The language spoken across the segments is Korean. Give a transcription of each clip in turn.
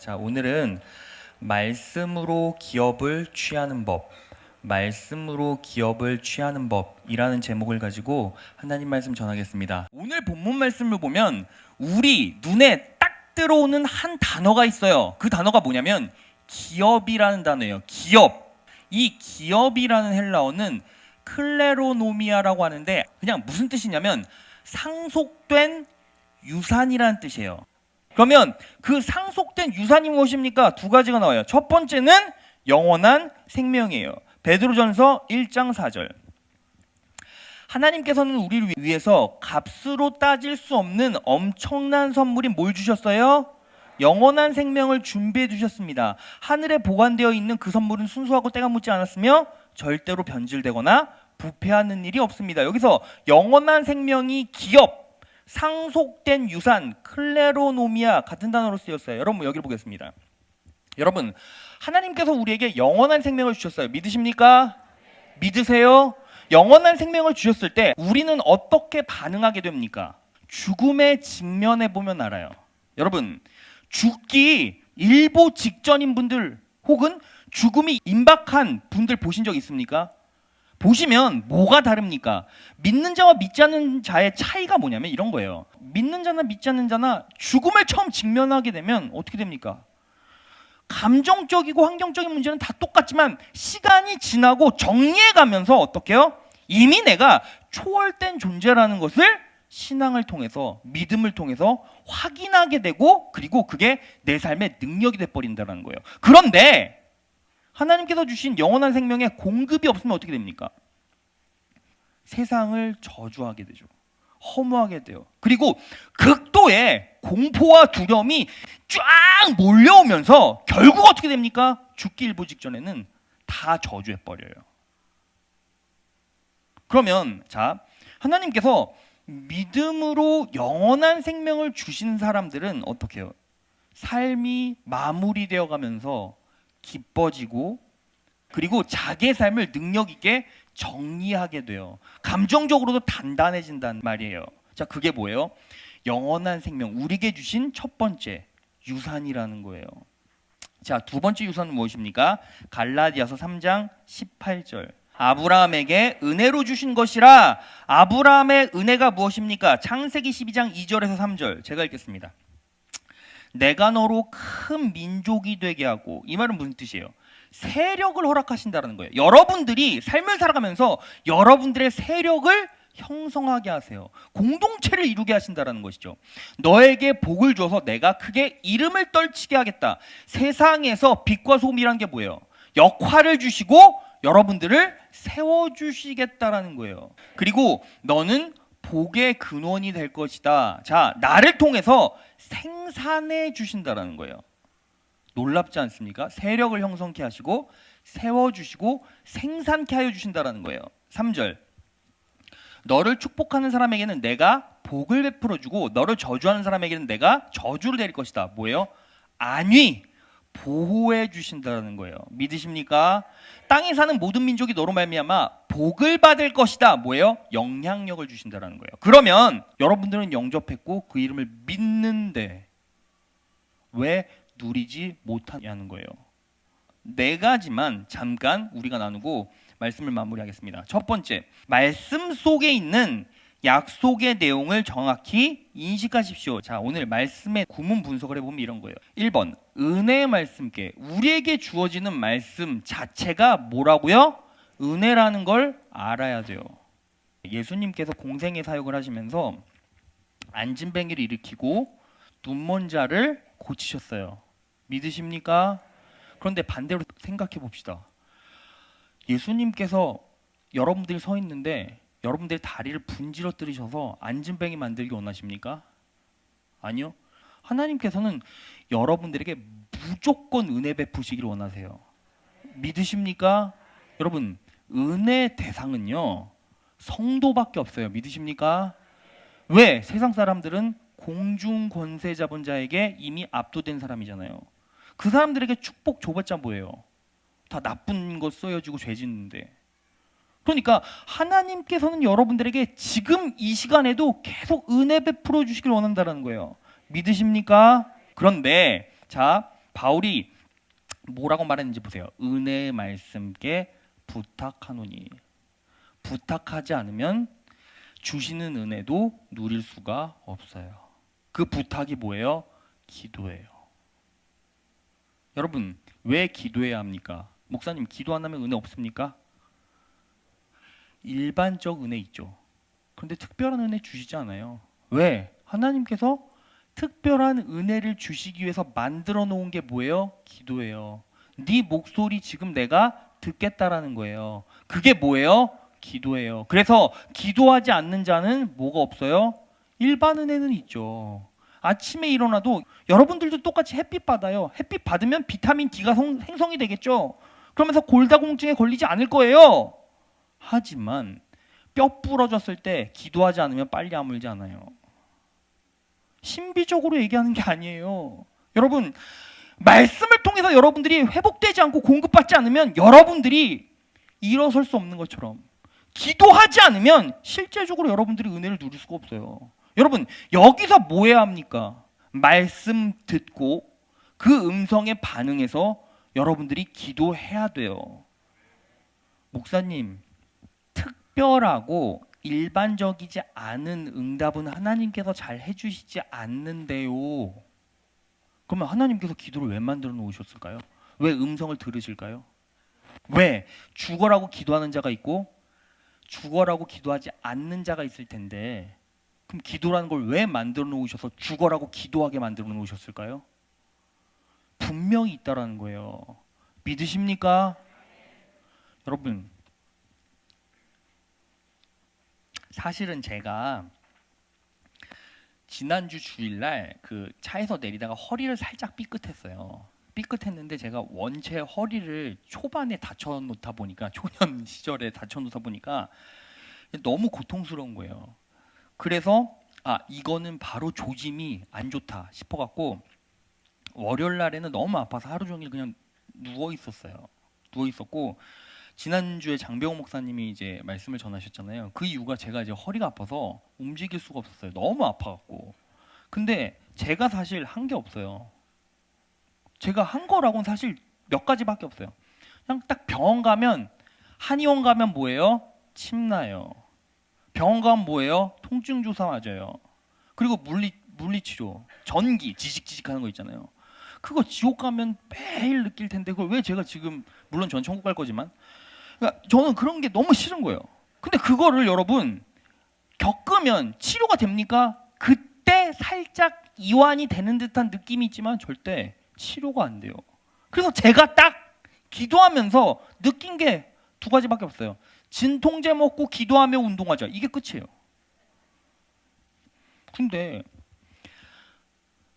자, 오늘은 말씀으로 기업을 취하는 법이라는 제목을 가지고 하나님 말씀 전하겠습니다. 오늘 본문 말씀을 보면 우리 눈에 딱 들어오는 한 단어가 있어요. 그 단어가 뭐냐면 기업이라는 단어예요. 기업. 이 기업이라는 헬라어는 클레로노미아라고 하는데 그냥 무슨 뜻이냐면 상속된 유산이라는 뜻이에요. 그러면 그 상속된 유산이 무엇입니까? 두 가지가 나와요. 첫 번째는 영원한 생명이에요. 베드로전서 1장 4절. 하나님께서는 우리를 위해서 값으로 따질 수 없는 엄청난 선물인 뭘 주셨어요? 영원한 생명을 준비해 주셨습니다. 하늘에 보관되어 있는 그 선물은 순수하고 때가 묻지 않았으며 절대로 변질되거나 부패하는 일이 없습니다. 여기서 영원한 생명이 기업, 상속된 유산, 클레로노미아 같은 단어로 쓰였어요. 여러분 여기를 보겠습니다. 여러분 하나님께서 우리에게 영원한 생명을 주셨어요. 믿으십니까? 믿으세요? 영원한 생명을 주셨을 때 우리는 어떻게 반응하게 됩니까? 죽음에 직면해 보면 알아요. 여러분 죽기 일보 직전인 분들 혹은 죽음이 임박한 분들 보신 적 있습니까? 보시면 뭐가 다릅니까? 믿는 자와 믿지 않는 자의 차이가 뭐냐면 이런 거예요. 믿는 자나 믿지 않는 자나 죽음을 처음 직면하게 되면 어떻게 됩니까? 감정적이고 환경적인 문제는 다 똑같지만 시간이 지나고 정리해가면서 어떻게 해요? 이미 내가 초월된 존재라는 것을 신앙을 통해서 믿음을 통해서 확인하게 되고 그리고 그게 내 삶의 능력이 돼버린다는 거예요. 그런데 하나님께서 주신 영원한 생명에 공급이 없으면 어떻게 됩니까? 세상을 저주하게 되죠. 허무하게 돼요. 그리고 극도의 공포와 두려움이 쫙 몰려오면서 결국 어떻게 됩니까? 죽기 일보 직전에는 다 저주해버려요. 그러면 자, 하나님께서 믿음으로 영원한 생명을 주신 사람들은 어떻게 해요? 삶이 마무리되어 가면서 기뻐지고 그리고 자기의 삶을 능력 있게 정리하게 돼요. 감정적으로도 단단해진단 말이에요. 자, 그게 뭐예요? 영원한 생명, 우리에게 주신 첫 번째 유산이라는 거예요. 자, 두 번째 유산은 무엇입니까? 갈라디아서 3장 18절. 아브라함에게 은혜로 주신 것이라. 아브라함의 은혜가 무엇입니까? 창세기 12장 2절에서 3절. 제가 읽겠습니다. 내가 너로 큰 민족이 되게 하고, 이 말은 무슨 뜻이에요? 세력을 허락하신다는 거예요. 여러분들이 삶을 살아가면서 여러분들의 세력을 형성하게 하세요. 공동체를 이루게 하신다는 것이죠. 너에게 복을 줘서 내가 크게 이름을 떨치게 하겠다. 세상에서 빛과 소금이라는 게 뭐예요? 역할을 주시고 여러분들을 세워주시겠다라는 거예요. 그리고 너는 복의 근원이 될 것이다. 자, 나를 통해서 생산해 주신다라는 거예요. 놀랍지 않습니까? 세력을 형성케 하시고 세워주시고 생산케 하여 주신다라는 거예요. 3절. 너를 축복하는 사람에게는 내가 복을 베풀어 주고 너를 저주하는 사람에게는 내가 저주를 내릴 것이다. 뭐예요? 안위 보호해 주신다는 거예요. 믿으십니까? 땅에 사는 모든 민족이 너로 말미암아 복을 받을 것이다. 뭐예요? 영향력을 주신다는 거예요. 그러면 여러분들은 영접했고 그 이름을 믿는데 왜 누리지 못하냐는 거예요. 네 가지만 잠깐 우리가 나누고 말씀을 마무리하겠습니다. 첫 번째, 말씀 속에 있는 약속의 내용을 정확히 인식하십시오. 자, 오늘 말씀의 구문 분석을 해보면 이런 거예요. 1번, 은혜의 말씀께 우리에게 주어지는 말씀 자체가 뭐라고요? 은혜라는 걸 알아야 돼요. 예수님께서 공생의 사역을 하시면서 안진뱅이를 일으키고 눈먼 자를 고치셨어요. 믿으십니까? 그런데 반대로 생각해 봅시다. 예수님께서 여러분들이 서 있는데 여러분들의 다리를 분지러뜨리셔서 안진뱅이 만들기 원하십니까? 아니요. 하나님께서는 여러분들에게 무조건 은혜 베푸시기를 원하세요. 믿으십니까? 여러분, 은혜 대상은요 성도밖에 없어요. 믿으십니까? 왜? 세상 사람들은 공중 권세 잡은 자에게 이미 압도된 사람이잖아요. 그 사람들에게 축복 줘봤자 뭐예요? 다 나쁜 거 써여지고 죄 짓는데. 그러니까 하나님께서는 여러분들에게 지금 이 시간에도 계속 은혜 베풀어 주시길 원한다는 거예요. 믿으십니까? 그런데 자, 바울이 뭐라고 말했는지 보세요. 은혜의 말씀께 부탁하노니. 부탁하지 않으면 주시는 은혜도 누릴 수가 없어요. 그 부탁이 뭐예요? 기도예요. 여러분, 왜 기도해야 합니까? 목사님, 기도 안 하면 은혜 없습니까? 일반적 은혜 있죠. 그런데 특별한 은혜 주시지 않아요. 왜? 하나님께서 특별한 은혜를 주시기 위해서 만들어 놓은 게 뭐예요? 기도예요. 네 목소리 지금 내가 듣겠다라는 거예요. 그게 뭐예요? 기도예요. 그래서 기도하지 않는 자는 뭐가 없어요? 일반 은혜는 있죠. 아침에 일어나도 여러분들도 똑같이 햇빛 받아요. 햇빛 받으면 비타민 D가 생성이 되겠죠. 그러면서 골다공증에 걸리지 않을 거예요. 하지만 뼈 부러졌을 때 기도하지 않으면 빨리 아물지 않아요. 신비적으로 얘기하는 게 아니에요. 여러분, 말씀을 통해서 여러분들이 회복되지 않고 공급받지 않으면 여러분들이 일어설 수 없는 것처럼 기도하지 않으면 실제적으로 여러분들이 은혜를 누릴 수가 없어요. 여러분, 여기서 뭐 해야 합니까? 말씀 듣고 그 음성에 반응해서 여러분들이 기도해야 돼요. 목사님, 특별하고 일반적이지 않은 응답은 하나님께서 잘 해주시지 않는데요. 그러면 하나님께서 기도를 왜 만들어 놓으셨을까요? 왜 음성을 들으실까요? 왜 죽어라고 기도하는 자가 있고 죽어라고 기도하지 않는 자가 있을 텐데, 그럼 기도라는 걸 왜 만들어 놓으셔서 죽어라고 기도하게 만들어 놓으셨을까요? 분명히 있다라는 거예요. 믿으십니까? 여러분, 사실은 제가 지난주 주일날 그 차에서 내리다가 허리를 살짝 삐끗했어요. 삐끗했는데 제가 원체 허리를 초반에 다쳐놓다 보니까, 초년 시절에 다쳐놓다 보니까 너무 고통스러운 거예요. 그래서 이거는 바로 조짐이 안 좋다 싶어갖고 월요일 날에는 너무 아파서 하루 종일 그냥 누워 있었어요. 누워 있었고, 지난주에 장병호 목사님이 이제 말씀을 전하셨잖아요. 그 이유가 제가 이제 허리가 아파서 움직일 수가 없었어요. 너무 아파갖고. 근데 제가 사실 한 게 없어요. 제가 한 거라고는 사실 몇 가지밖에 없어요. 그냥 딱 병원 가면, 한의원 가면 뭐예요? 침 나요. 병원 가면 뭐예요? 통증 주사 맞아요. 그리고 물리치료, 전기 지직지직 하는 거 있잖아요. 그거 지옥 가면 매일 느낄 텐데 그걸 왜 제가 지금, 물론 전 천국 갈 거지만, 그러니까 저는 그런 게 너무 싫은 거예요. 근데 그거를 여러분 겪으면 치료가 됩니까? 그때 살짝 이완이 되는 듯한 느낌이 있지만 절대 치료가 안 돼요. 그래서 제가 딱 기도하면서 느낀 게 두 가지밖에 없어요. 진통제 먹고 기도하며 운동하자. 이게 끝이에요. 근데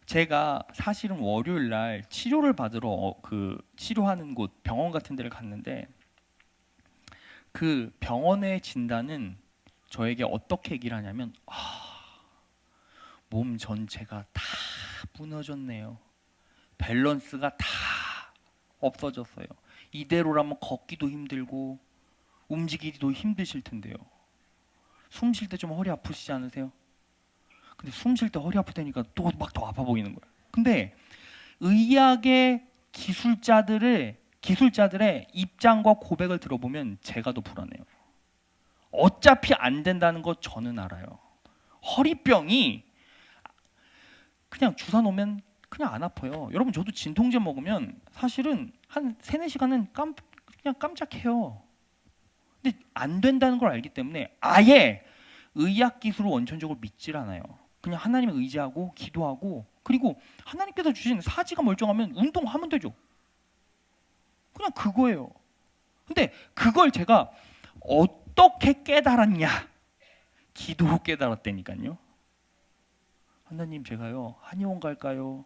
제가 사실은 월요일 날 치료를 받으러 그 치료하는 곳, 병원 같은 데를 갔는데, 그 병원의 진단은 저에게 어떻게 얘기를 하냐면, 몸 전체가 다 무너졌네요. 밸런스가 다 없어졌어요. 이대로라면 걷기도 힘들고 움직이기도 힘드실 텐데요. 숨 쉴 때 좀 허리 아프시지 않으세요? 근데 숨 쉴 때 허리 아프다니까 또 막 더 아파 보이는 거예요. 근데 의학의 기술자들의 입장과 고백을 들어보면 제가 더 불안해요. 어차피 안 된다는 거 저는 알아요. 허리병이 그냥 주사 놓으면 그냥 안 아파요. 여러분, 저도 진통제 먹으면 사실은 한 3-4시간은 그냥 깜짝해요. 근데 안 된다는 걸 알기 때문에 아예 의학 기술을 원천적으로 믿질 않아요. 그냥 하나님을 의지하고 기도하고, 그리고 하나님께서 주신 사지가 멀쩡하면 운동하면 되죠. 그냥 그거예요. 근데 그걸 제가 어떻게 깨달았냐? 기도로 깨달았다니까요. 하나님, 제가요 한의원 갈까요?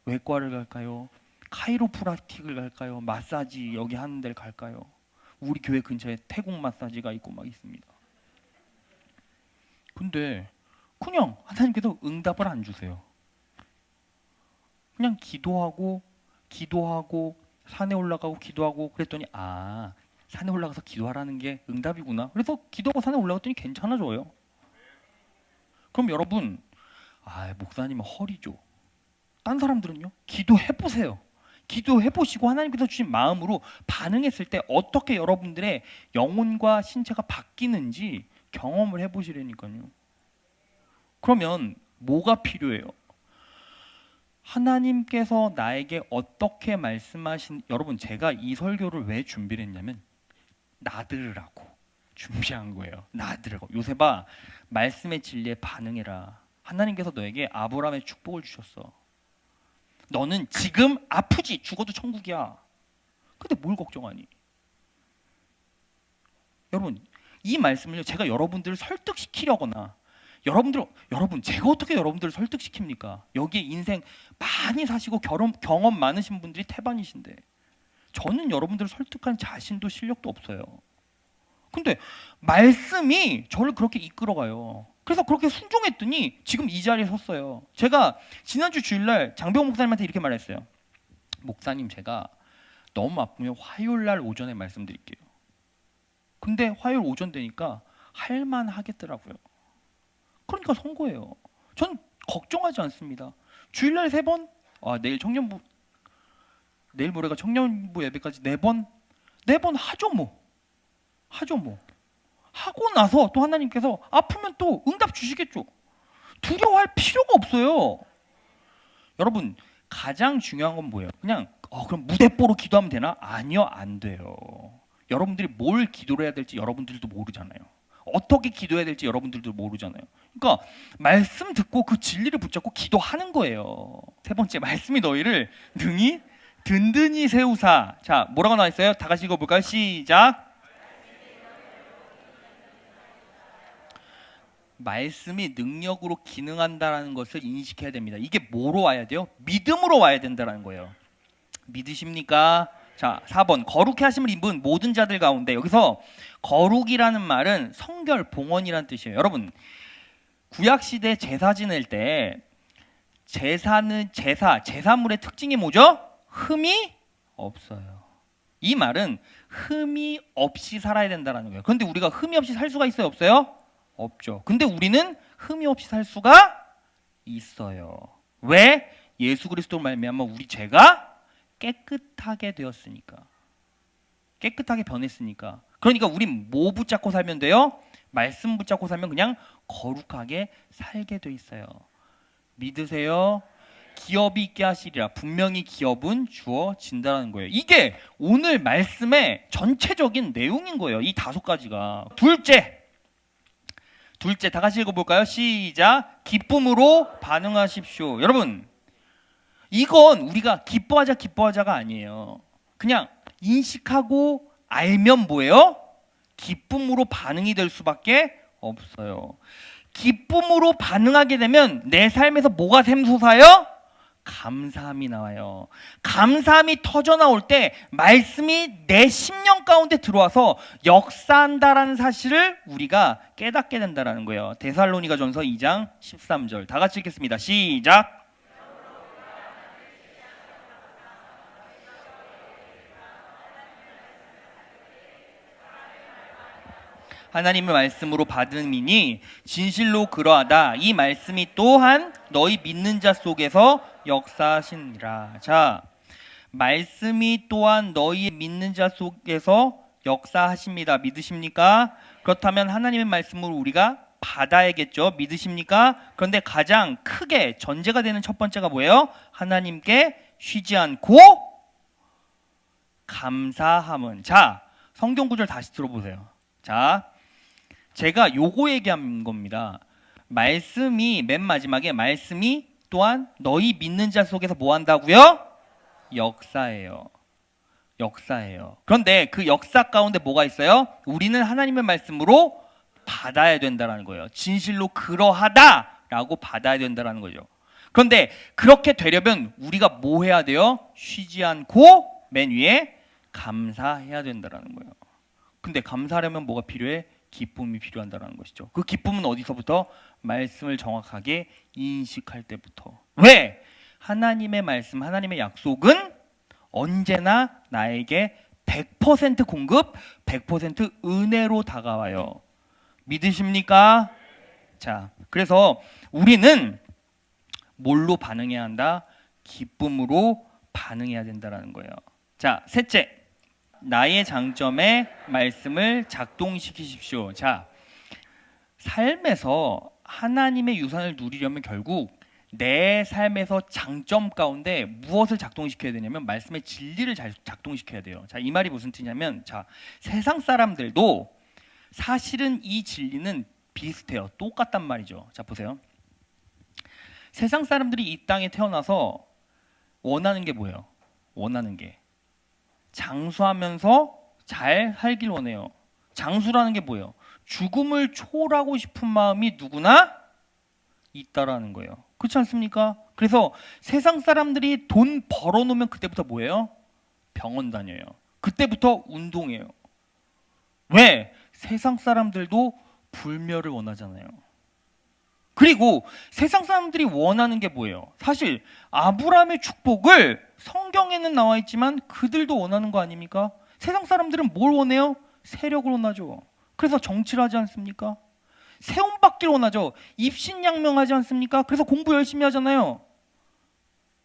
외과를 갈까요? 카이로프라틱을 갈까요? 마사지 여기 하는 데를 갈까요? 우리 교회 근처에 태국 마사지가 있고 막 있습니다. 근데 그냥 하나님께서 응답을 안 주세요. 그냥 기도하고 산에 올라가고 기도하고 그랬더니 산에 올라가서 기도하라는 게 응답이구나. 그래서 기도하고 산에 올라갔더니 괜찮아져요. 그럼 여러분, 목사님은 허리죠. 딴 사람들은요? 기도해 보세요. 기도해 보시고 하나님께서 주신 마음으로 반응했을 때 어떻게 여러분들의 영혼과 신체가 바뀌는지 경험을 해 보시라니까요. 그러면 뭐가 필요해요? 하나님께서 나에게 어떻게 말씀하신, 여러분 제가 이 설교를 왜 준비를 했냐면 나들으라고 준비한 거예요. 나들으라고. 요셉아, 말씀의 진리에 반응해라. 하나님께서 너에게 아브라함의 축복을 주셨어. 너는 지금 아프지? 죽어도 천국이야. 근데 뭘 걱정하니? 여러분, 이 말씀을요, 제가 여러분들을 설득시키려거나, 여러분 제가 어떻게 여러분들을 설득시킵니까? 여기에 인생 많이 사시고 경험 많으신 분들이 태반이신데 저는 여러분들을 설득할 자신도 실력도 없어요. 근데 말씀이 저를 그렇게 이끌어가요. 그래서 그렇게 순종했더니 지금 이 자리에 섰어요. 제가 지난주 주일날 장병 목사님한테 이렇게 말했어요. 목사님, 제가 너무 아프면 화요일날 오전에 말씀드릴게요. 근데 화요일 오전 되니까 할만하겠더라고요. 그러니까 선 거예요. 전 걱정하지 않습니다. 주일날 3번, 내일 모레가 청년부 예배까지 4번 하죠 뭐. 하고 나서 또 하나님께서 아프면 또 응답 주시겠죠. 두려워할 필요가 없어요. 여러분, 가장 중요한 건 뭐예요? 그냥 그럼 무대뽀로 기도하면 되나? 아니요, 안 돼요. 여러분들이 뭘 기도를 해야 될지 여러분들도 모르잖아요. 어떻게 기도해야 될지 여러분들도 모르잖아요. 그러니까 말씀 듣고 그 진리를 붙잡고 기도하는 거예요. 3번째, 말씀이 너희를 능히 든든히 세우사. 자, 뭐라고 나와 있어요? 다 같이 읽어볼까요? 시작. 말씀이 능력으로 기능한다는 것을 인식해야 됩니다. 이게 뭐로 와야 돼요? 믿음으로 와야 된다는 거예요. 믿으십니까? 자, 4번, 거룩해 하심을 입은 모든 자들 가운데, 여기서 거룩이라는 말은 성결, 봉헌이라는 뜻이에요. 여러분, 구약시대 제사 지낼 때 제사물의 특징이 뭐죠? 흠이 없어요. 이 말은 흠이 없이 살아야 된다는 거예요. 그런데 우리가 흠이 없이 살 수가 있어요? 없어요? 없죠. 근데 우리는 흠이 없이 살 수가 있어요. 왜? 예수 그리스도로 말미암아 우리 죄가 깨끗하게 되었으니까. 깨끗하게 변했으니까. 그러니까 우린 뭐 붙잡고 살면 돼요? 말씀 붙잡고 살면 그냥 거룩하게 살게 돼 있어요. 믿으세요? 기업이 있게 하시리라. 분명히 기업은 주어진다는 거예요. 이게 오늘 말씀의 전체적인 내용인 거예요. 이 5가지가. 둘째, 다 같이 읽어볼까요? 시작. 기쁨으로 반응하십시오. 여러분, 이건 우리가 기뻐하자가 아니에요. 그냥 인식하고 알면 뭐예요? 기쁨으로 반응이 될 수밖에 없어요. 기쁨으로 반응하게 되면 내 삶에서 뭐가 샘솟아요? 감사함이 나와요. 감사함이 터져 나올 때 말씀이 내 심령 가운데 들어와서 역사한다라는 사실을 우리가 깨닫게 된다는 거예요. 데살로니가전서 2장 13절 다 같이 읽겠습니다. 시작. 하나님의 말씀으로 받음이니 진실로 그러하다. 이 말씀이 또한 너희 믿는 자 속에서 역사하시니라. 자, 말씀이 또한 너희 믿는 자 속에서 역사하십니다. 믿으십니까? 그렇다면 하나님의 말씀을 우리가 받아야겠죠. 믿으십니까? 그런데 가장 크게 전제가 되는 첫 번째가 뭐예요? 하나님께 쉬지 않고 감사함은. 자, 성경 구절 다시 들어보세요. 자, 제가 요거 얘기한 겁니다. 말씀이 맨 마지막에 말씀이 또한 너희 믿는 자 속에서 뭐 한다고요? 역사예요. 그런데 그 역사 가운데 뭐가 있어요? 우리는 하나님의 말씀으로 받아야 된다는 거예요. 진실로 그러하다라고 받아야 된다는 거죠. 그런데 그렇게 되려면 우리가 뭐 해야 돼요? 쉬지 않고 맨 위에 감사해야 된다는 거예요. 근데 감사하려면 뭐가 필요해? 기쁨이 필요한다는 것이죠. 그 기쁨은 어디서부터? 말씀을 정확하게 인식할 때부터. 왜? 하나님의 말씀, 하나님의 약속은 언제나 나에게 100% 공급, 100% 은혜로 다가와요. 믿으십니까? 자, 그래서 우리는 뭘로 반응해야 한다? 기쁨으로 반응해야 된다라는 거예요. 자, 셋째, 나의 장점에 말씀을 작동시키십시오. 자, 삶에서 하나님의 유산을 누리려면 결국 내 삶에서 장점 가운데 무엇을 작동시켜야 되냐면 말씀의 진리를 잘 작동시켜야 돼요. 자, 이 말이 무슨 뜻이냐면, 자, 세상 사람들도 사실은 이 진리는 비슷해요. 똑같단 말이죠. 자, 보세요. 세상 사람들이 이 땅에 태어나서 원하는 게 뭐예요? 원하는 게 장수하면서 잘 살길 원해요. 장수라는 게 뭐예요? 죽음을 초월하고 싶은 마음이 누구나 있다라는 거예요. 그렇지 않습니까? 그래서 세상 사람들이 돈 벌어놓으면 그때부터 뭐예요? 병원 다녀요. 그때부터 운동해요. 왜? 세상 사람들도 불멸을 원하잖아요. 그리고 세상 사람들이 원하는 게 뭐예요? 사실 아브라함의 축복을 성경에는 나와 있지만 그들도 원하는 거 아닙니까? 세상 사람들은 뭘 원해요? 세력을 원하죠. 그래서 정치를 하지 않습니까? 세움받기를 원하죠. 입신양명하지 않습니까? 그래서 공부 열심히 하잖아요.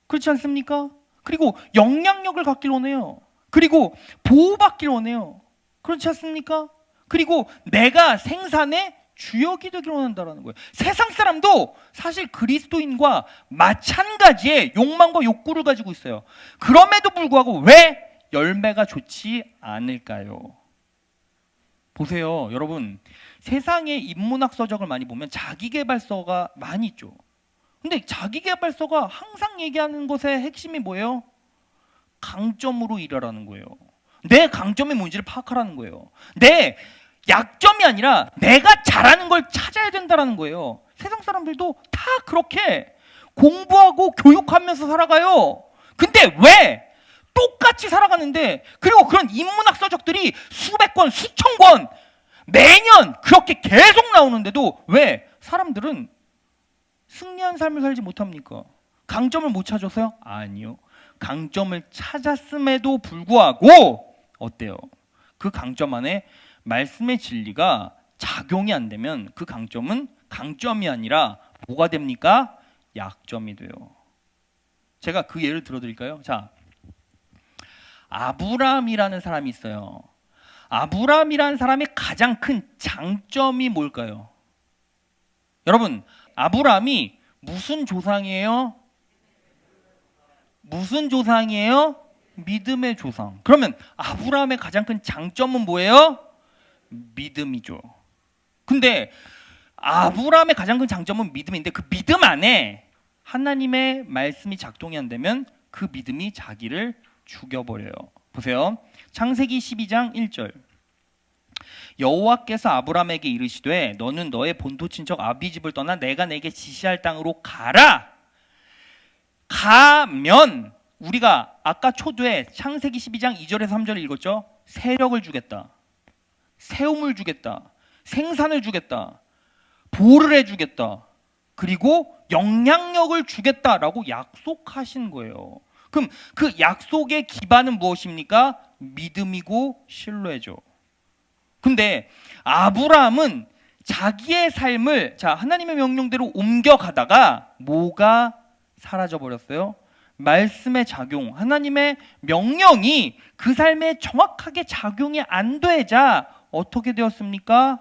그렇지 않습니까? 그리고 영향력을 갖길 원해요. 그리고 보호받길 원해요. 그렇지 않습니까? 그리고 내가 생산의 주역이 되길 원한다는 거예요. 세상 사람도 사실 그리스도인과 마찬가지의 욕망과 욕구를 가지고 있어요. 그럼에도 불구하고 왜 열매가 좋지 않을까요? 보세요, 여러분. 세상의 인문학 서적을 많이 보면 자기계발서가 많이 있죠. 근데 자기계발서가 항상 얘기하는 것의 핵심이 뭐예요? 강점으로 일하라는 거예요. 내 강점이 뭔지를 파악하라는 거예요. 내 약점이 아니라 내가 잘하는 걸 찾아야 된다는 거예요. 세상 사람들도 다 그렇게 공부하고 교육하면서 살아가요. 근데 왜? 똑같이 살아가는데, 그리고 그런 인문학 서적들이 수백 권, 수천 권 매년 그렇게 계속 나오는데도 왜 사람들은 승리한 삶을 살지 못합니까? 강점을 못 찾아서요? 아니요. 강점을 찾았음에도 불구하고 어때요? 그 강점 안에 말씀의 진리가 작용이 안 되면 그 강점은 강점이 아니라 뭐가 됩니까? 약점이 돼요. 제가 그 예를 들어드릴까요? 자, 아브라함이라는 사람이 있어요. 아브라함이라는 사람의 가장 큰 장점이 뭘까요? 여러분, 아브라함이 무슨 조상이에요? 무슨 조상이에요? 믿음의 조상. 그러면 아브라함의 가장 큰 장점은 뭐예요? 믿음이죠. 근데 아브라함의 가장 큰 장점은 믿음인데 그 믿음 안에 하나님의 말씀이 작동이 안 되면 그 믿음이 자기를 죽여버려요. 보세요. 창세기 12장 1절. 여호와께서 아브라함에게 이르시되 너는 너의 본토 친척 아비 집을 떠나 내가 내게 지시할 땅으로 가라. 가면 우리가 아까 초두에 창세기 12장 2절에서 3절을 읽었죠. 세력을 주겠다. 세움을 주겠다. 생산을 주겠다. 보호를 해주겠다. 그리고 영향력을 주겠다라고 약속하신 거예요. 그럼 그 약속의 기반은 무엇입니까? 믿음이고 신뢰죠. 근데 아브라함은 자기의 삶을 하나님의 명령대로 옮겨가다가 뭐가 사라져 버렸어요? 말씀의 작용, 하나님의 명령이 그 삶에 정확하게 작용이 안 되자 어떻게 되었습니까?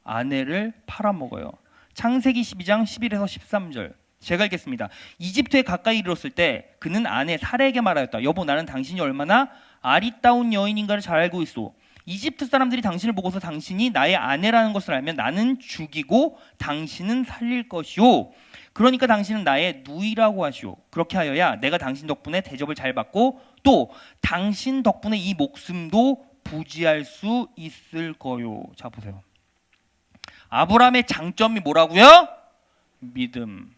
아내를 팔아먹어요. 창세기 12장 11에서 13절. 제가 읽겠습니다. 이집트에 가까이 이르렀을 때 그는 아내 사라에게 말하였다. 여보, 나는 당신이 얼마나 아리따운 여인인가를 잘 알고 있소. 이집트 사람들이 당신을 보고서 당신이 나의 아내라는 것을 알면 나는 죽이고 당신은 살릴 것이오. 그러니까 당신은 나의 누이라고 하시오. 그렇게 하여야 내가 당신 덕분에 대접을 잘 받고 또 당신 덕분에 이 목숨도 부지할 수 있을 거요. 자, 보세요. 아브라함의 장점이 뭐라고요? 믿음.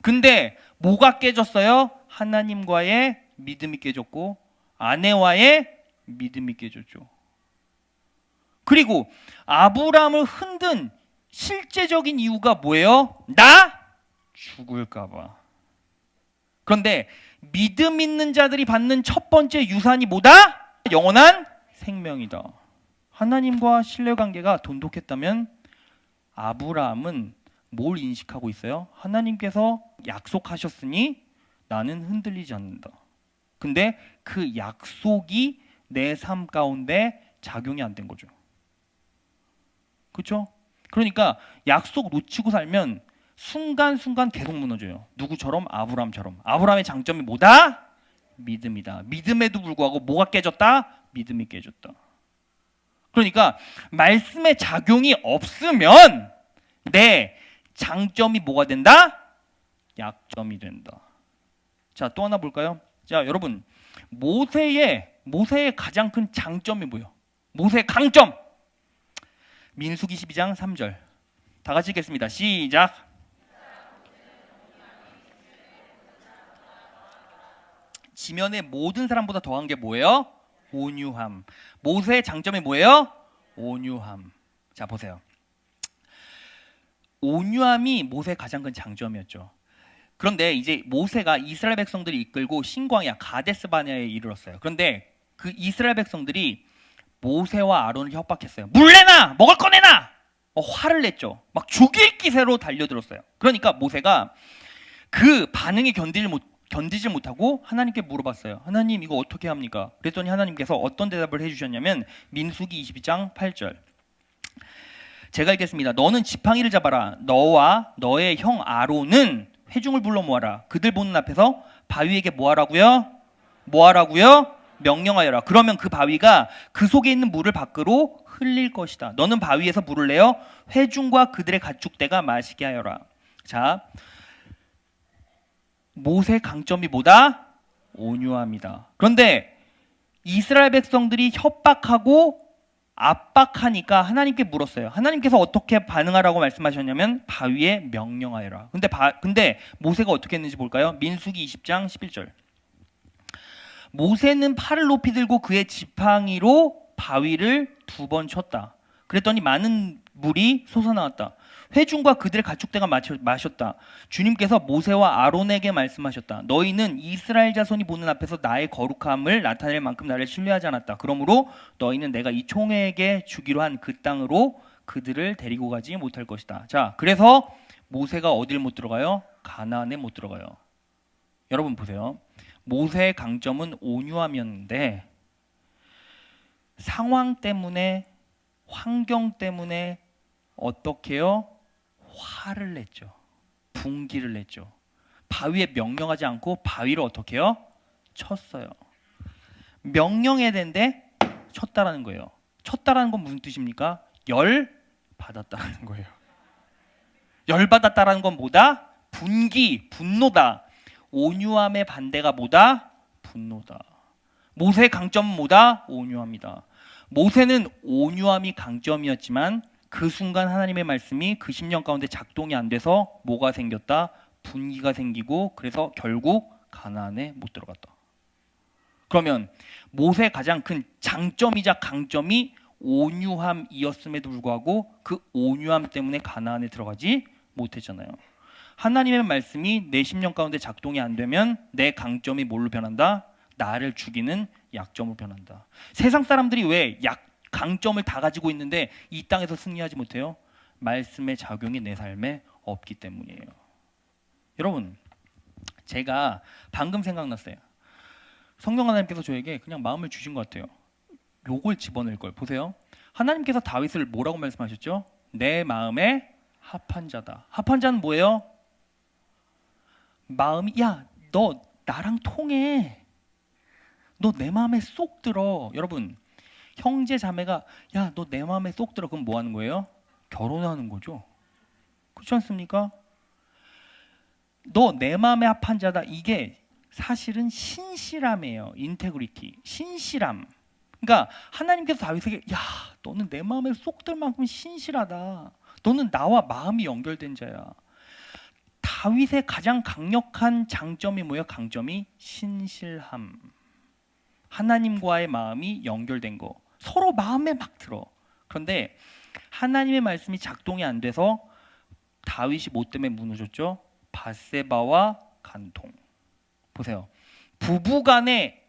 근데 뭐가 깨졌어요? 하나님과의 믿음이 깨졌고 아내와의 믿음이 깨졌죠. 그리고 아브라함을 흔든 실제적인 이유가 뭐예요? 나 죽을까 봐. 그런데 믿음 있는 자들이 받는 첫 번째 유산이 뭐다? 영원한 생명이다. 하나님과 신뢰관계가 돈독했다면 아브라함은 뭘 인식하고 있어요? 하나님께서 약속하셨으니 나는 흔들리지 않는다. 근데 그 약속이 내 삶 가운데 작용이 안 된 거죠. 그렇죠? 그러니까 약속 놓치고 살면 순간순간 계속 무너져요. 누구처럼? 아브라함처럼. 아브라함의 장점이 뭐다? 믿음이다. 믿음에도 불구하고 뭐가 깨졌다? 믿음이 깨졌다. 그러니까 말씀의 작용이 없으면 내 장점이 뭐가 된다? 약점이 된다. 자, 또 하나 볼까요? 자, 여러분, 모세의 가장 큰 장점이 뭐예요? 모세의 강점. 민수기 12장 3절. 다 같이 읽겠습니다. 시작. 지면의 모든 사람보다 더한 게 뭐예요? 온유함. 모세의 장점이 뭐예요? 온유함. 자, 보세요. 온유함이 모세의 가장 큰 장점이었죠. 그런데 이제 모세가 이스라엘 백성들이 이끌고 신광야 가데스 바네아에 이르렀어요. 그런데 그 이스라엘 백성들이 모세와 아론을 협박했어요. 물 내놔! 먹을 거 내놔! 화를 냈죠. 막 죽일 기세로 달려들었어요. 그러니까 모세가 그 반응에 견디지 못하고 하나님께 물어봤어요. 하나님, 이거 어떻게 합니까? 그랬더니 하나님께서 어떤 대답을 해주셨냐면 민수기 22장 8절. 제가 읽겠습니다. 너는 지팡이를 잡아라. 너와 너의 형 아론은 회중을 불러 모아라. 그들 보는 앞에서 바위에게 뭐하라고요? 명령하여라. 그러면 그 바위가 그 속에 있는 물을 밖으로 흘릴 것이다. 너는 바위에서 물을 내어 회중과 그들의 가축대가 마시게 하여라. 자, 모세의 강점이 뭐다? 온유함이다. 그런데 이스라엘 백성들이 협박하고 압박하니까 하나님께 물었어요. 하나님께서 어떻게 반응하라고 말씀하셨냐면 바위에 명령하여라. 근데 모세가 어떻게 했는지 볼까요? 민수기 20장 11절. 모세는 팔을 높이 들고 그의 지팡이로 바위를 2번 쳤다. 그랬더니 많은 물이 솟아나왔다. 회중과 그들의 가축대가 마셨다. 주님께서 모세와 아론에게 말씀하셨다. 너희는 이스라엘 자손이 보는 앞에서 나의 거룩함을 나타낼 만큼 나를 신뢰하지 않았다. 그러므로 너희는 내가 이 총에게 주기로 한 그 땅으로 그들을 데리고 가지 못할 것이다. 자, 그래서 모세가 어딜 못 들어가요? 가나안에 못 들어가요. 여러분 보세요. 모세의 강점은 온유함이었는데 상황 때문에, 환경 때문에 어떻게요? 화를 냈죠. 분기를 냈죠. 바위에 명령하지 않고 바위를 어떻게요? 쳤어요. 명령해야 되는데 쳤다라는 거예요. 쳤다라는 건 무슨 뜻입니까? 열 받았다라는 거예요. 열 받았다라는 건 뭐다? 분기, 분노다. 온유함의 반대가 뭐다? 분노다. 모세의 강점은 뭐다? 온유함이다. 모세는 온유함이 강점이었지만 그 순간 하나님의 말씀이 그 10년 가운데 작동이 안 돼서 뭐가 생겼다? 분기가 생기고 그래서 결국 가나안에 못 들어갔다. 그러면 모세의 가장 큰 장점이자 강점이 온유함이었음에도 불구하고 그 온유함 때문에 가나안에 들어가지 못했잖아요. 하나님의 말씀이 내 10년 가운데 작동이 안 되면 내 강점이 뭘로 변한다? 나를 죽이는 약점으로 변한다. 세상 사람들이 왜 강점을 다 가지고 있는데 이 땅에서 승리하지 못해요? 말씀의 작용이 내 삶에 없기 때문이에요. 여러분, 제가 방금 생각났어요. 성령 하나님께서 저에게 그냥 마음을 주신 것 같아요. 요걸 집어넣을 걸. 보세요. 하나님께서 다윗을 뭐라고 말씀하셨죠? 내 마음에 합한 자다. 합한 자는 뭐예요? 마음이, 야, 너 나랑 통해. 너 내 마음에 쏙 들어. 여러분, 형제 자매가 야, 너 내 마음에 쏙 들어. 그럼 뭐 하는 거예요? 결혼하는 거죠. 그렇지 않습니까? 너 내 마음에 합한 자다. 이게 사실은 신실함이에요. 인테그리티. 신실함. 그러니까 하나님께서 다윗에게 야, 너는 내 마음에 쏙 들 만큼 신실하다. 너는 나와 마음이 연결된 자야. 다윗의 가장 강력한 장점이 뭐예요? 강점이 신실함. 하나님과의 마음이 연결된 거. 서로 마음에 막 들어. 그런데 하나님의 말씀이 작동이 안 돼서 다윗이 뭐 때문에 무너졌죠? 밧세바와 간통. 보세요. 부부 간의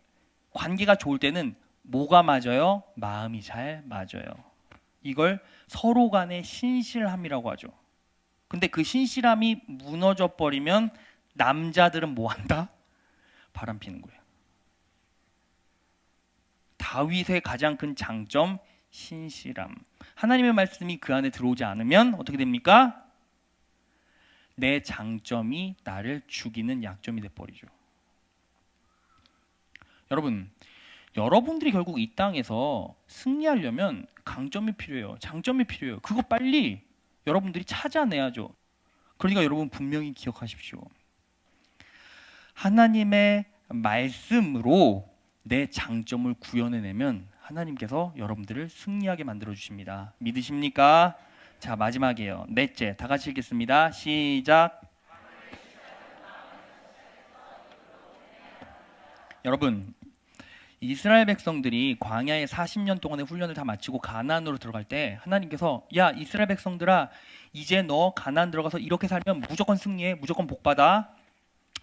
관계가 좋을 때는 뭐가 맞아요? 마음이 잘 맞아요. 이걸 서로 간의 신실함이라고 하죠. 근데 그 신실함이 무너져 버리면 남자들은 뭐 한다? 바람 피는 거예요. 다윗의 가장 큰 장점, 신실함. 하나님의 말씀이 그 안에 들어오지 않으면 어떻게 됩니까? 내 장점이 나를 죽이는 약점이 돼버리죠. 여러분, 여러분들이 결국 이 땅에서 승리하려면 강점이 필요해요. 장점이 필요해요. 그거 빨리 여러분들이 찾아내야죠. 그러니까 여러분 분명히 기억하십시오. 하나님의 말씀으로 내 장점을 구현해내면 하나님께서 여러분들을 승리하게 만들어 주십니다. 믿으십니까? 자, 마지막이에요. 넷째, 다 같이 읽겠습니다. 시작. 여러분, 이스라엘 백성들이 광야에 40년 동안의 훈련을 다 마치고 가나안으로 들어갈 때 하나님께서 야, 이스라엘 백성들아, 이제 너 가나안 들어가서 이렇게 살면 무조건 승리해, 무조건 복받아.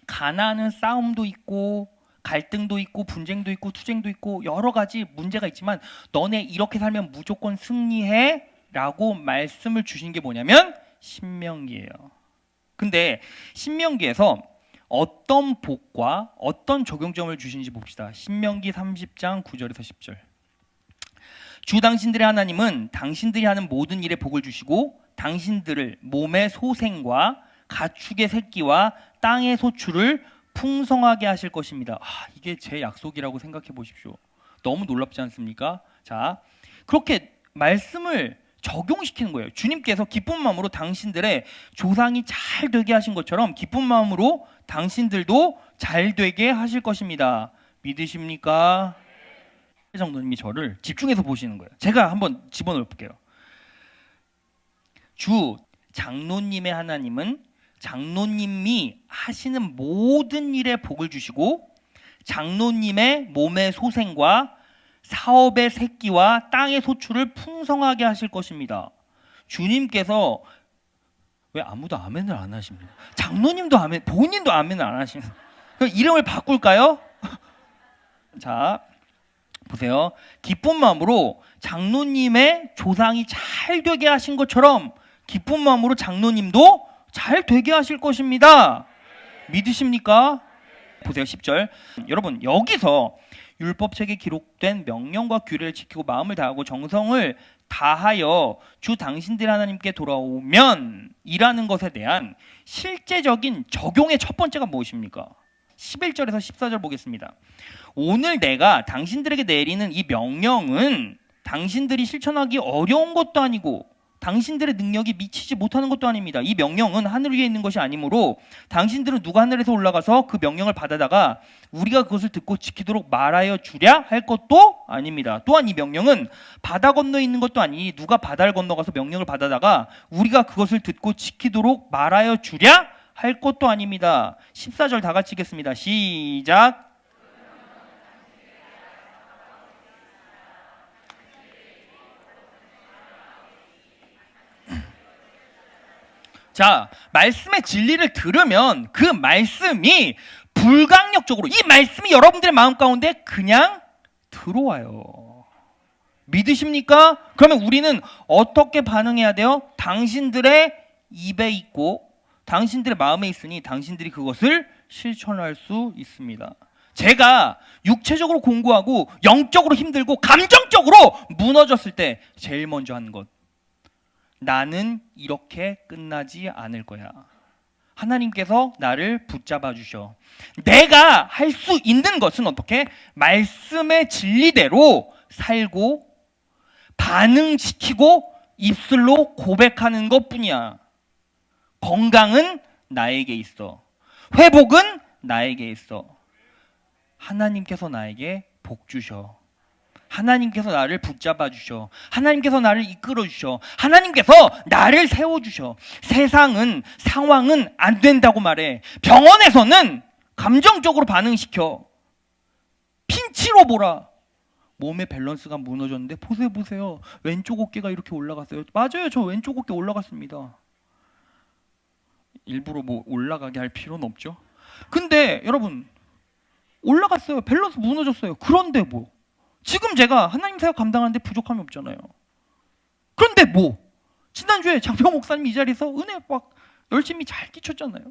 가나안은 싸움도 있고 갈등도 있고 분쟁도 있고 투쟁도 있고 여러 가지 문제가 있지만 너네 이렇게 살면 무조건 승리해 라고 말씀을 주신 게 뭐냐면 신명기예요. 근데 신명기에서 어떤 복과 어떤 적용점을 주시는지 봅시다. 신명기 30장 9절에서 10절. 주 당신들의 하나님은 당신들이 하는 모든 일에 복을 주시고 당신들을 몸의 소생과 가축의 새끼와 땅의 소출을 풍성하게 하실 것입니다. 이게 제 약속이라고 생각해 보십시오. 너무 놀랍지 않습니까? 자, 그렇게 말씀을 적용시키는 거예요. 주님께서 기쁜 마음으로 당신들의 조상이 잘 되게 하신 것처럼 기쁜 마음으로 당신들도 잘 되게 하실 것입니다. 믿으십니까? 장로님이 저를 집중해서 보시는 거예요. 제가 한번 집어넣어 볼게요. 주 장로님의 하나님은 장로님이 하시는 모든 일에 복을 주시고 장로님의 몸의 소생과 사업의 새끼와 땅의 소출을 풍성하게 하실 것입니다. 주님께서 왜 아무도 아멘을 안 하십니까? 장로님도 아멘, 본인도 아멘을 안 하시는. 이름을 바꿀까요? 자, 보세요. 기쁜 마음으로 장로님의 조상이 잘 되게 하신 것처럼 기쁜 마음으로 장로님도 잘 되게 하실 것입니다. 믿으십니까? 보세요. 10절. 여러분, 여기서 율법책에 기록된 명령과 규례를 지키고 마음을 다하고 정성을 다하여 주 당신들 하나님께 돌아오면 이라는 것에 대한 실제적인 적용의 첫 번째가 무엇입니까? 11절에서 14절 보겠습니다. 오늘 내가 당신들에게 내리는 이 명령은 당신들이 실천하기 어려운 것도 아니고 당신들의 능력이 미치지 못하는 것도 아닙니다. 이 명령은 하늘 위에 있는 것이 아니므로 당신들은 누가 하늘에서 올라가서 그 명령을 받아다가 우리가 그것을 듣고 지키도록 말하여 주랴 할 것도 아닙니다. 또한 이 명령은 바다 건너에 있는 것도 아니니 누가 바다를 건너가서 명령을 받아다가 우리가 그것을 듣고 지키도록 말하여 주랴 할 것도 아닙니다. 14절 다 같이 읽겠습니다. 시작. 자, 말씀의 진리를 들으면 그 말씀이 불강력적으로 이 말씀이 여러분들의 마음 가운데 그냥 들어와요. 믿으십니까? 그러면 우리는 어떻게 반응해야 돼요? 당신들의 입에 있고 당신들의 마음에 있으니 당신들이 그것을 실천할 수 있습니다. 제가 육체적으로 공고하고 영적으로 힘들고 감정적으로 무너졌을 때 제일 먼저 하는 것, 나는 이렇게 끝나지 않을 거야. 하나님께서 나를 붙잡아 주셔. 내가 할 수 있는 것은 어떻게? 말씀의 진리대로 살고 반응시키고 입술로 고백하는 것뿐이야. 건강은 나에게 있어. 회복은 나에게 있어. 하나님께서 나에게 복 주셔. 하나님께서 나를 붙잡아 주셔. 하나님께서 나를 이끌어 주셔. 하나님께서 나를 세워 주셔. 세상은, 상황은 안 된다고 말해. 병원에서는 감정적으로 반응시켜. 핀치로 보라. 몸의 밸런스가 무너졌는데 보세요. 왼쪽 어깨가 이렇게 올라갔어요. 맞아요. 저 왼쪽 어깨 올라갔습니다. 일부러 뭐 올라가게 할 필요는 없죠. 근데 여러분, 올라갔어요. 밸런스 무너졌어요. 그런데 뭐 지금 제가 하나님 사역 감당하는데 부족함이 없잖아요. 그런데 뭐 지난주에 장병 목사님 이 자리에서 은혜 막 열심히 잘 끼쳤잖아요.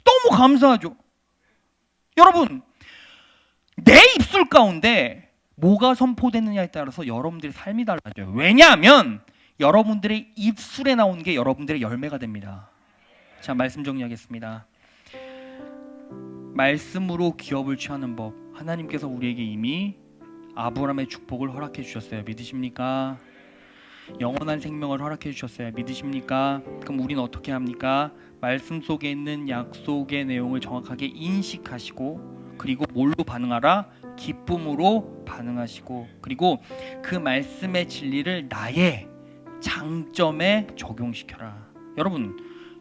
너무 감사하죠. 여러분, 내 입술 가운데 뭐가 선포되느냐에 따라서 여러분들의 삶이 달라져요. 왜냐하면 여러분들의 입술에 나오는 게 여러분들의 열매가 됩니다. 자, 말씀 정리하겠습니다. 말씀으로 기업을 취하는 법. 하나님께서 우리에게 이미 아브라함의 축복을 허락해 주셨어요. 믿으십니까? 영원한 생명을 허락해 주셨어요. 믿으십니까? 그럼 우리는 어떻게 합니까? 말씀 속에 있는 약속의 내용을 정확하게 인식하시고, 그리고 뭘로 반응하라? 기쁨으로 반응하시고, 그리고 그 말씀의 진리를 나의 장점에 적용시켜라. 여러분,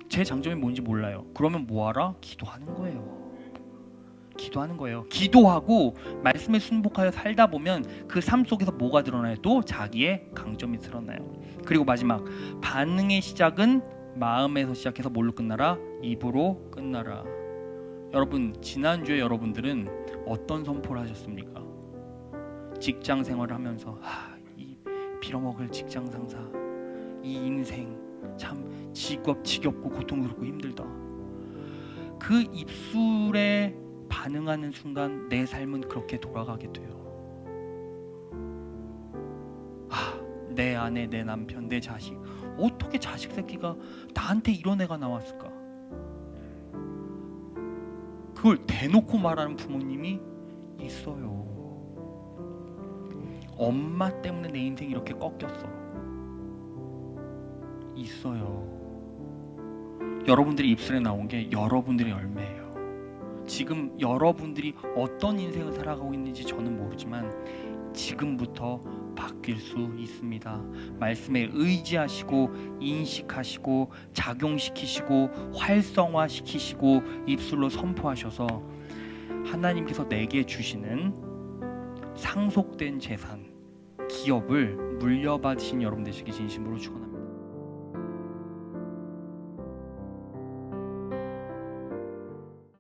제 장점이 뭔지 몰라요. 그러면 뭐하라? 기도하는 거예요. 기도하는 거예요. 기도하고 말씀에 순복하여 살다 보면 그 삶 속에서 뭐가 드러나요? 또 자기의 강점이 드러나요. 그리고 마지막, 반응의 시작은 마음에서 시작해서 뭘로 끝나라? 입으로 끝나라. 여러분, 지난주에 여러분들은 어떤 선포를 하셨습니까? 직장 생활을 하면서 이 빌어먹을 직장 상사, 이 인생 참 지겹고 고통스럽고 힘들다. 그 입술에 반응하는 순간 내 삶은 그렇게 돌아가게 돼요. 내 아내, 내 남편, 내 자식, 어떻게 자식 새끼가 나한테 이런 애가 나왔을까? 그걸 대놓고 말하는 부모님이 있어요. 엄마 때문에 내 인생이 이렇게 꺾였어. 있어요. 여러분들이 입술에 나온 게 여러분들의 열매예요. 지금 여러분들이 어떤 인생을 살아가고 있는지 저는 모르지만 지금부터 바뀔 수 있습니다. 말씀에 의지하시고 인식하시고 작용시키시고 활성화시키시고 입술로 선포하셔서 하나님께서 내게 주시는 상속된 재산, 기업을 물려받으신 여러분 되시기 진심으로 축원합니다.